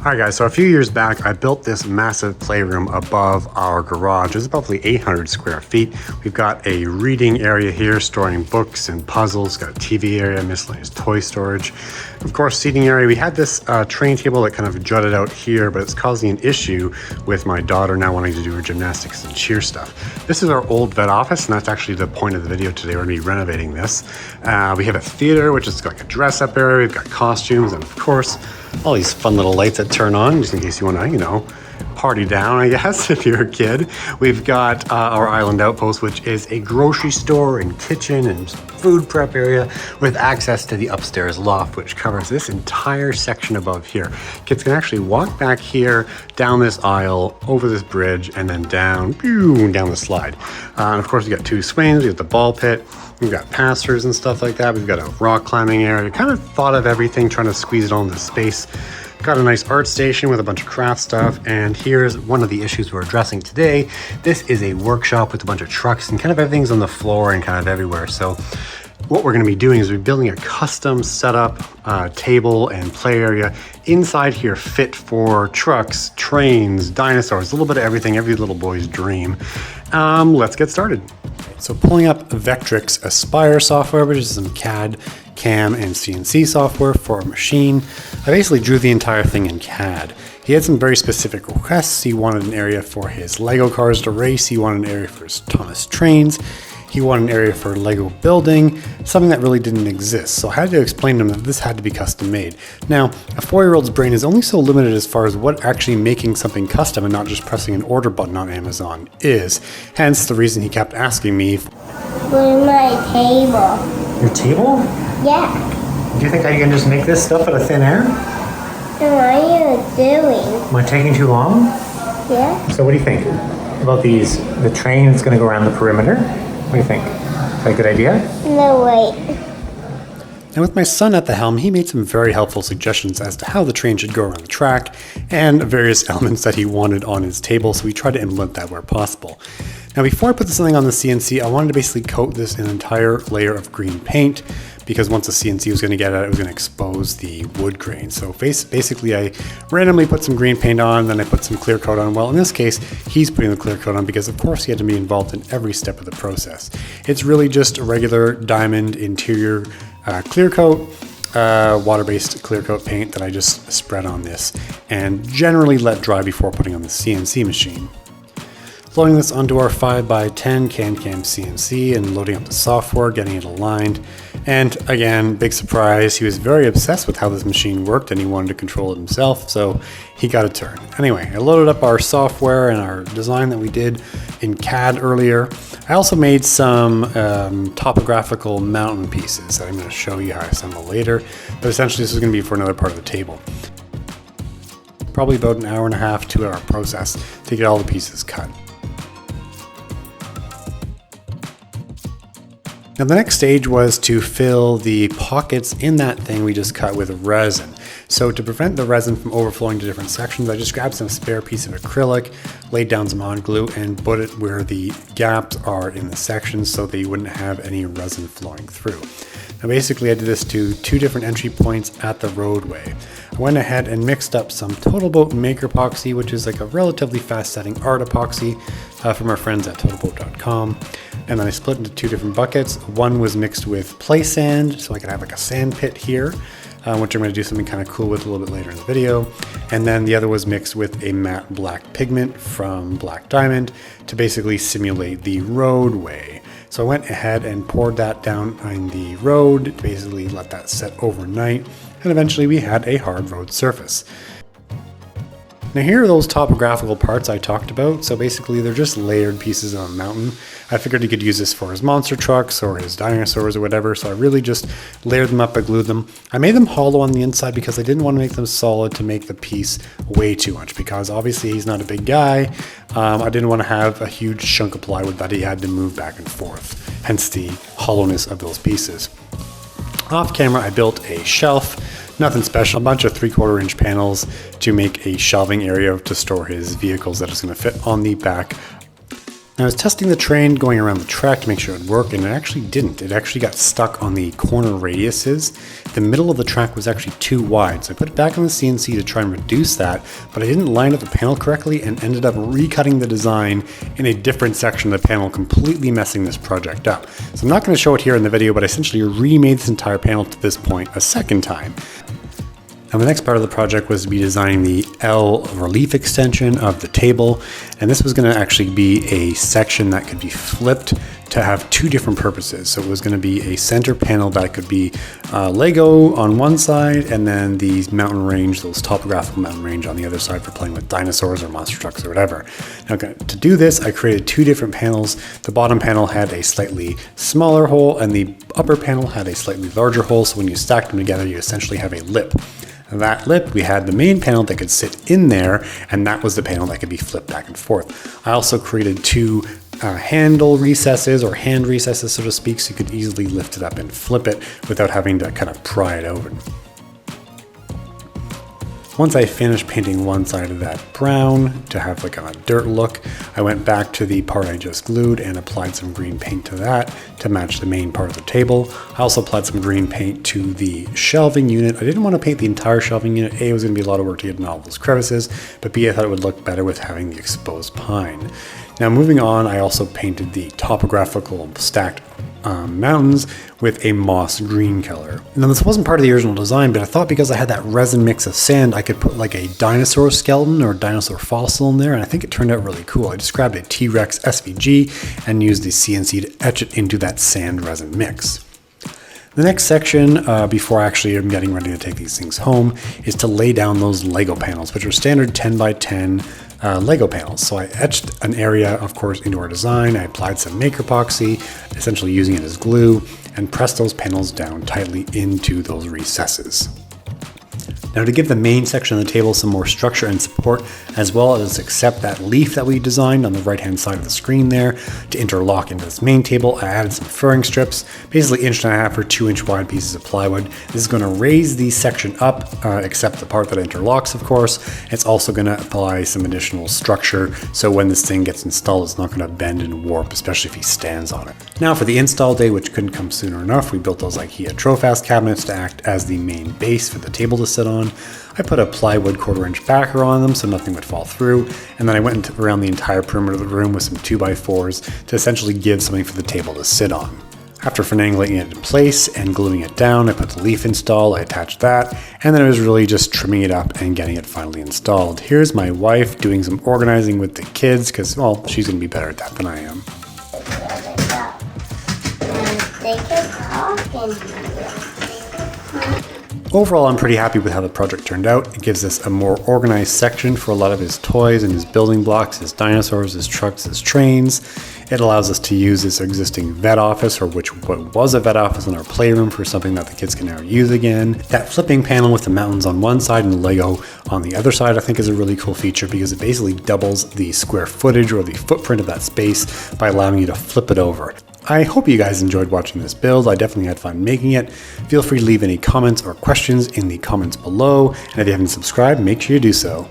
Alright guys, so a few years back I built this massive playroom above our garage. It's probably 800 square feet. We've got a reading area here storing books and puzzles, got a TV area, miscellaneous toy storage. Of course, seating area. We had this training table that kind of jutted out here, but it's causing an issue with my daughter now wanting to do her gymnastics and cheer stuff. This is our old vet office, and that's actually the point of the video today. We're going to be renovating this. We have a theater, which is like a dress-up area. We've got costumes, and of course, all these fun little lights that turn on, just in case you want to, party down, I guess, if you're a kid. We've got our island outpost, which is a grocery store and kitchen and food prep area with access to the upstairs loft, which covers this entire section above here. Kids can actually walk back here, down this aisle, over this bridge, and then down the slide. And of course, we've got two swings, we've got the ball pit, we've got passers and stuff like that. We've got a rock climbing area. Kind of thought of everything, trying to squeeze it all into space. Got a nice art station with a bunch of craft stuff, and here's one of the issues we're addressing today. This is a workshop with a bunch of trucks, and kind of everything's on the floor and kind of everywhere. So what we're going to be doing is we're building a custom setup table and play area inside here fit for trucks, trains, dinosaurs, a little bit of everything, every little boy's dream. Let's get started. So pulling up Vectrix Aspire software, which is some CAD, CAM, and CNC software for a machine. I basically drew the entire thing in CAD. He had some very specific requests. He wanted an area for his Lego cars to race. He wanted an area for his Thomas trains. He wanted an area for Lego building, something that really didn't exist. So I had to explain to him that this had to be custom made. Now, a 4-year-old's brain is only so limited as far as what actually making something custom and not just pressing an order button on Amazon is. Hence the reason he kept asking me, "Where's my table?" Your table? Yeah. Do you think I can just make this stuff out of thin air? So what are you doing? Am I taking too long? Yeah. So what do you think about these? The train is going to go around the perimeter. What do you think? Is that a good idea? No, wait. And with my son at the helm, he made some very helpful suggestions as to how the train should go around the track and various elements that he wanted on his table, so we tried to implement that where possible. Now before I put this thing on the CNC, I wanted to basically coat this an entire layer of green paint, because once the CNC was going to get at it, it was going to expose the wood grain. So basically I randomly put some green paint on, then I put some clear coat on. Well, in this case, he's putting the clear coat on because of course he had to be involved in every step of the process. It's really just a regular diamond interior clear coat, water-based clear coat paint that I just spread on this and generally let dry before putting on the CNC machine. Loading this onto our 5x10 CanCam CNC and loading up the software, getting it aligned. And again, big surprise, he was very obsessed with how this machine worked and he wanted to control it himself, so he got a turn. Anyway, I loaded up our software and our design that we did in CAD earlier. I also made some topographical mountain pieces that I'm going to show you how I assemble later, but essentially this is going to be for another part of the table. Probably about an hour and a half, 2-hour process to get all the pieces cut. Now the next stage was to fill the pockets in that thing we just cut with resin. So to prevent the resin from overflowing to different sections, I just grabbed some spare piece of acrylic, laid down some hot glue, and put it where the gaps are in the sections so that you wouldn't have any resin flowing through. Now basically I did this to 2 different entry points at the roadway. I went ahead and mixed up some TotalBoat Maker Epoxy, which is like a relatively fast setting art epoxy from our friends at TotalBoat.com. And then I split into 2 different buckets. One was mixed with play sand, so I could have like a sand pit here, which I'm going to do something kind of cool with a little bit later in the video. And then the other was mixed with a matte black pigment from Black Diamond to basically simulate the roadway. So I went ahead and poured that down on the road, basically let that set overnight, and eventually we had a hard road surface. Now here are those topographical parts I talked about. So basically they're just layered pieces on a mountain. I figured he could use this for his monster trucks or his dinosaurs or whatever. So I really just layered them up, I glued them. I made them hollow on the inside because I didn't want to make them solid to make the piece way too much, because obviously he's not a big guy. I didn't want to have a huge chunk of plywood that he had to move back and forth, hence the hollowness of those pieces. Off camera, I built a shelf. Nothing special, a bunch of 3/4 inch panels to make a shelving area to store his vehicles that is going to fit on the back Now, I was testing the train going around the track to make sure it would work, and it actually didn't. It actually got stuck on the corner radiuses. The middle of the track was actually too wide, so I put it back on the CNC to try and reduce that, but I didn't line up the panel correctly and ended up recutting the design in a different section of the panel, completely messing this project up. So I'm not going to show it here in the video, but I essentially remade this entire panel to this point a second time. Now, the next part of the project was to be designing the L relief extension of the table, and this was going to actually be a section that could be flipped to have two different purposes. So it was going to be a center panel that could be Lego on one side, and then these mountain range, those topographical mountain range on the other side for playing with dinosaurs or monster trucks or whatever. Now, to do this, I created two different panels. The bottom panel had a slightly smaller hole, and the upper panel had a slightly larger hole. So when you stack them together, you essentially have a lip. That lip, we had the main panel that could sit in there, and that was the panel that could be flipped back and forth. I also created two handle recesses, or hand recesses, so to speak, so you could easily lift it up and flip it without having to kind of pry it open. Once I finished painting one side of that brown to have like a dirt look, I went back to the part I just glued and applied some green paint to that to match the main part of the table. I also applied some green paint to the shelving unit. I didn't want to paint the entire shelving unit. A, it was going to be a lot of work to get in all those crevices, but B, I thought it would look better with having the exposed pine. Now, moving on, I also painted the topographical stacked mountains with a moss green color. Now, this wasn't part of the original design, but I thought because I had that resin mix of sand, I could put like a dinosaur skeleton or a dinosaur fossil in there, and I think it turned out really cool. I just grabbed a T-Rex SVG and used the CNC to etch it into that sand resin mix. The next section, before actually I'm getting ready to take these things home, is to lay down those Lego panels, which are standard 10 by 10 Lego panels. So I etched an area, of course, into our design. I applied some Maker Epoxy, essentially using it as glue, and pressed those panels down tightly into those recesses. Now, to give the main section of the table some more structure and support, as well as accept that leaf that we designed on the right-hand side of the screen there to interlock into this main table, I added some furring strips, basically 1.5 or 2 inch wide pieces of plywood. This is going to raise the section up, except the part that interlocks, of course. It's also going to apply some additional structure, so when this thing gets installed, it's not going to bend and warp, especially if he stands on it. Now, for the install day, which couldn't come sooner enough, we built those IKEA Trofast cabinets to act as the main base for the table to sit on. I put a plywood 1/4 inch backer on them so nothing would fall through, and then I went around the entire perimeter of the room with some 2x4s to essentially give something for the table to sit on. After finagling it in place and gluing it down, I put the leaf install, I attached that, and then I was really just trimming it up and getting it finally installed. Here's my wife doing some organizing with the kids, because, well, she's going to be better at that than I am. They can talk and Overall, I'm pretty happy with how the project turned out. It gives us a more organized section for a lot of his toys and his building blocks, his dinosaurs, his trucks, his trains. It allows us to use this existing vet office, or what was a vet office in our playroom, for something that the kids can now use again. That flipping panel with the mountains on one side and Lego on the other side, I think, is a really cool feature because it basically doubles the square footage or the footprint of that space by allowing you to flip it over. I hope you guys enjoyed watching this build. I definitely had fun making it. Feel free to leave any comments or questions in the comments below. And if you haven't subscribed, make sure you do so.